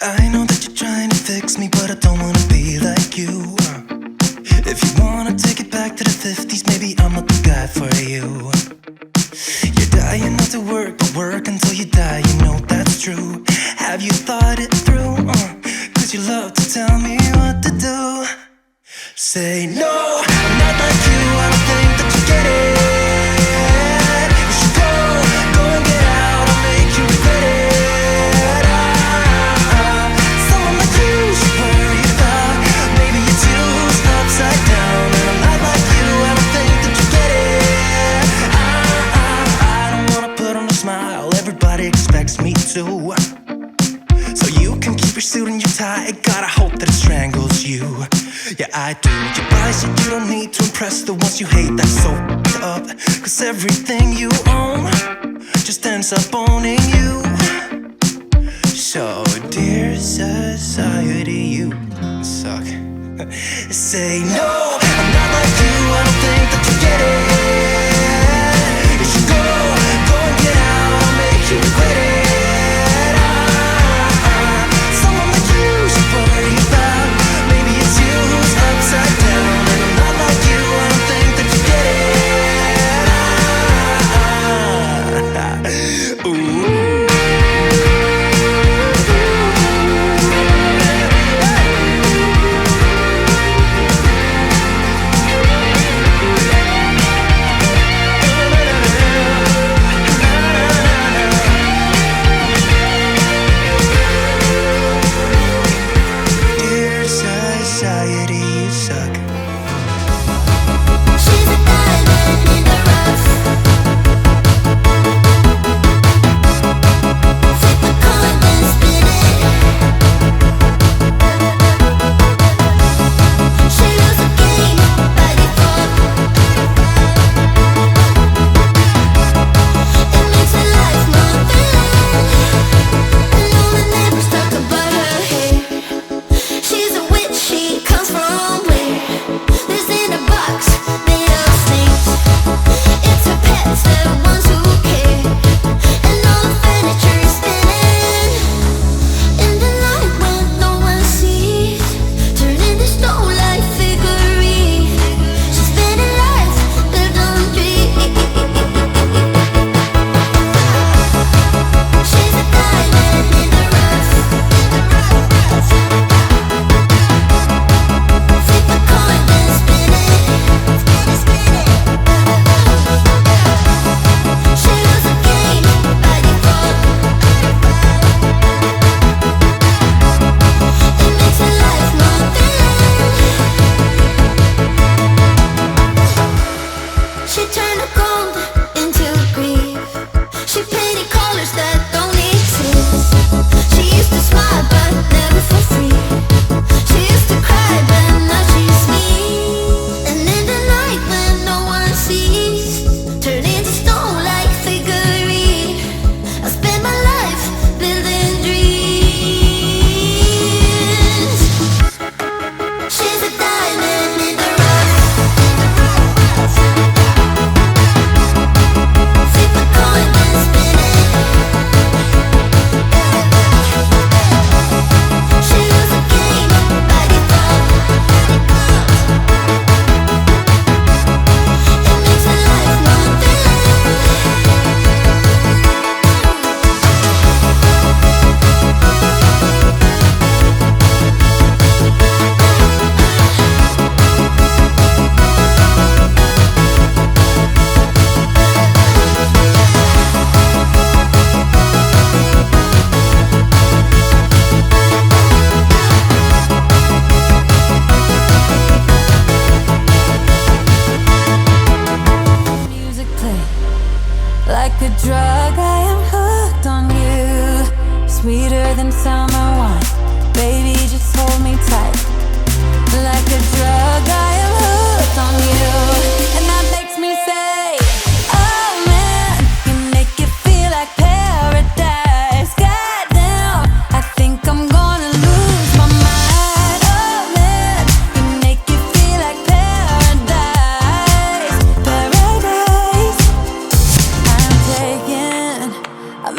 I know that you're trying to fix me, but I don't wanna be like you. If you wanna take it back to the 50s, maybe I'm not the guy for you. You're dying not to work, but work until you die, you know that's true. Have you thought it through? Cause you love to tell me what to do. Say no, I'm not like you, I don't think that you get it. You should go and get out, I'll make you regret it. Someone like you should worry about. Maybe your two's upside down, and I'm not like you, I don't think that you get it. I don't wanna put on a smile, everybody expects me to. So you can keep your suit and your tie, gotta hope that it strangles you. Yeah, I do. You buy shit you don't need to impress the ones you hate, that's so f***ed up. Cause everything you own just ends up owning you. So, dear society, you suck. Say no, I'm not like you, I don't think that you get it. You should go and get out, I'll make you regret it. Someone like you should worry about. Maybe it's you who's upside down, and I'm not like you, I don't think that you get it. Ooh.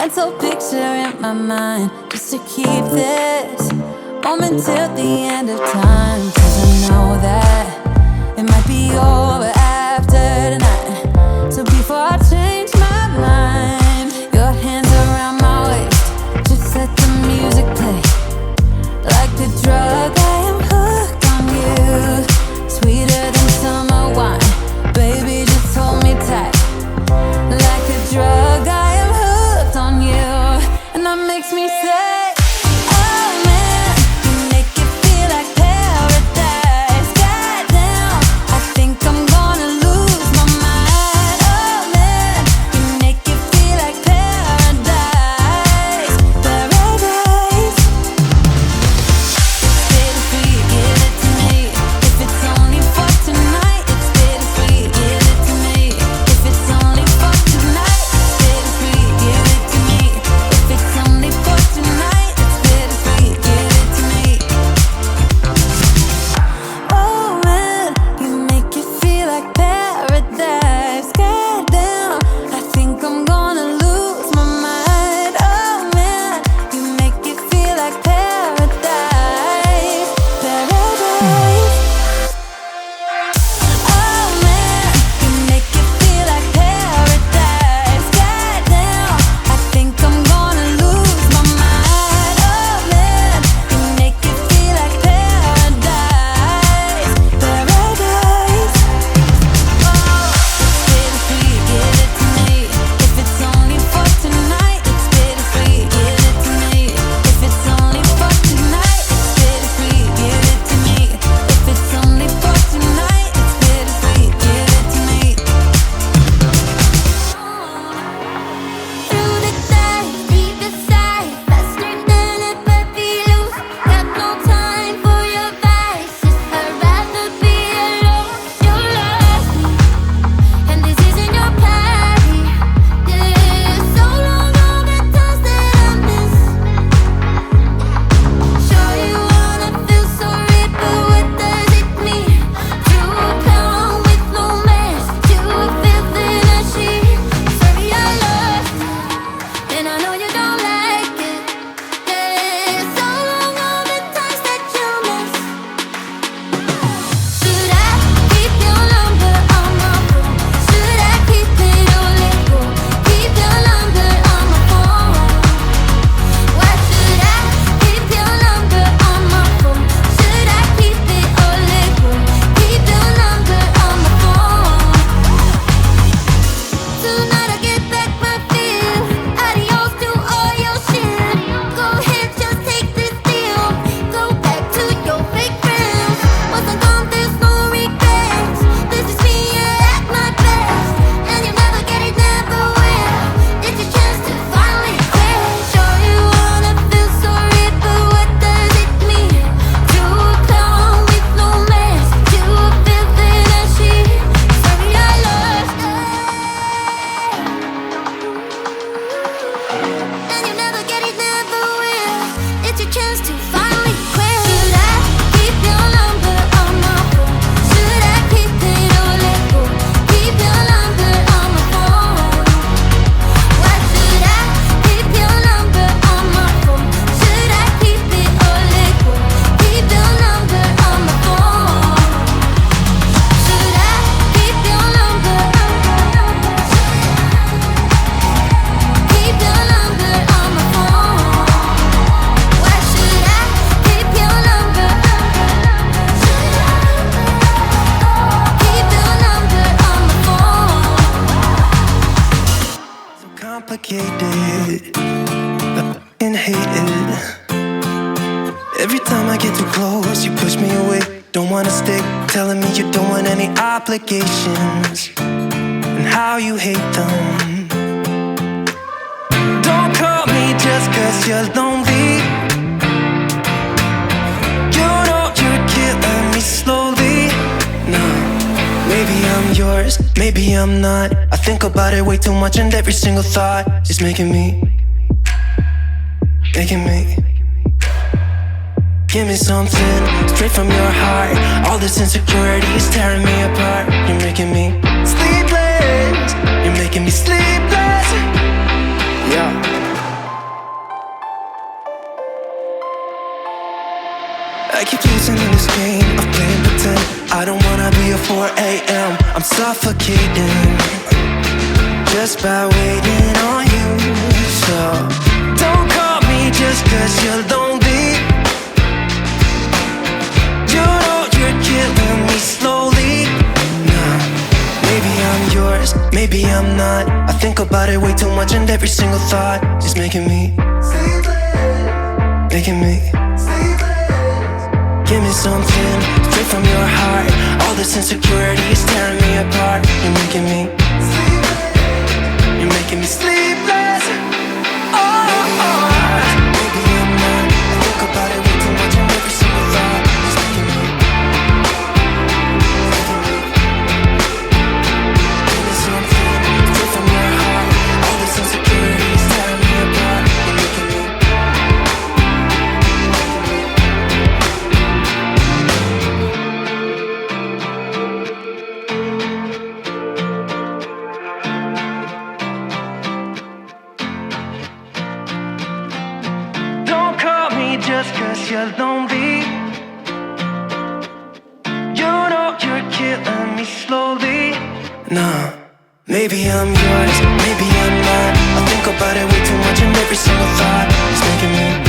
mental picture in my mind just to keep keep this moment till the end of time, 'cause I know that it might be over after tonight. So before I change my mind, your hands around my waist, just let the music play. Like a drug, I am hooked on you, sweeter than summer wine. Baby, just hold me tight. Like a drug, I am hooked on you, and that makes me say, oh man, you make it feel like paradise. Goddamn, I think I'm gonna lose my mind. Oh man, you make it feel like paradise. Paradise. It's bittersweet, give it to me. If it's only for tonight, it's bittersweet, give it to me. If it's only for tonight, it's bittersweet, give it to me. If it's only for tonight, it's bittersweet, give it to me. Oh man, you make it feel like paradise. Goddamn, I think I'm gonna lose my mind. Oh man, you make it feel like paradise. Paradise. Oh man, you make it feel like paradise. Goddamn, I think I'm gonna lose my mind. Oh man, you make it feel like paradise. Paradise. Oh, bittersweet, give it to me. If it's only for tonight, it's bittersweet, give it to me. If it's only for tonight, it's bittersweet, give it to me. If it's only for tonight, it's bittersweet, give it to me. Through the day, deep inside, faster than a puppy loose. Got no time for your vices. I'd rather be alone. You lost me, and this isn't your party. Yeah, so long all the times that I miss. Sure you wanna feel sorry, but what does it mean? You a clown with no mess, you a filth in a sheet. Sorry I lost you, and I know you don't like it. Yeah, so long all the times that you miss. Should I keep your number on my phone? Should I keep it or let go? Keep your number on my phone. Why should I keep your number on my phone? Should I keep it or let go? Keep your number on my phone. Tonight I get back my feel. Adios to all your shit. Go ahead, just take this deal. Go back to your fake friends. Once I'm gone, there's no regrets. This is me at my best, and you never get it, never will. It's your chance to finally quit. Sure you wanna feel sorry, but what does it mean? You a clown with no mess, you a filth in a sheet. Sorry I lost you, and you never get it, never will. It's your chance to finally quit. Should I keep your number on my phone? Should I keep it or let go? Keep your number on my phone. Why should I keep your number on my phone? Should I keep it or let go? Keep your number on my phone. Should I keep your number on my phone? Keep your number on my phone. Why should I keep your number? Should I keep your number on my phone? So complicated, I fucking hate it. Every time I get too close, you push me away. Don't wanna stay, telling me you don't want any obligations, and how you hate them. Don't call me just 'cause you're lonely. You know you're killing me slowly. No, maybe I'm yours, maybe I'm not. I think about it way too much, and every single thought is making me. Give me something straight from your heart. All this insecurity is tearing me apart. You're making me sleepless. You're making me sleepless. Yeah. I keep losing in this game of playing pretend. I don't wanna be a 4 a.m. I'm suffocating just by waiting on you. So don't call me just cause you're lonely. You know you're killing me slowly. Nah, maybe I'm yours, maybe I'm not. I think about it way too much and every single thought is making me sleepless. Making me give me something straight from your heart. All this insecurity is tearing me apart. You're making me sleepless. You're making me sleepless. Oh, oh. Maybe I'm not. I think about it way too much and every single thought is making me give me something straight from your heart. All this insecurity is tearing me apart. You're making me just cause you're lonely. You know you're killing me slowly. Nah, maybe I'm yours, maybe I'm not. I think about it way too much and every single thought is making me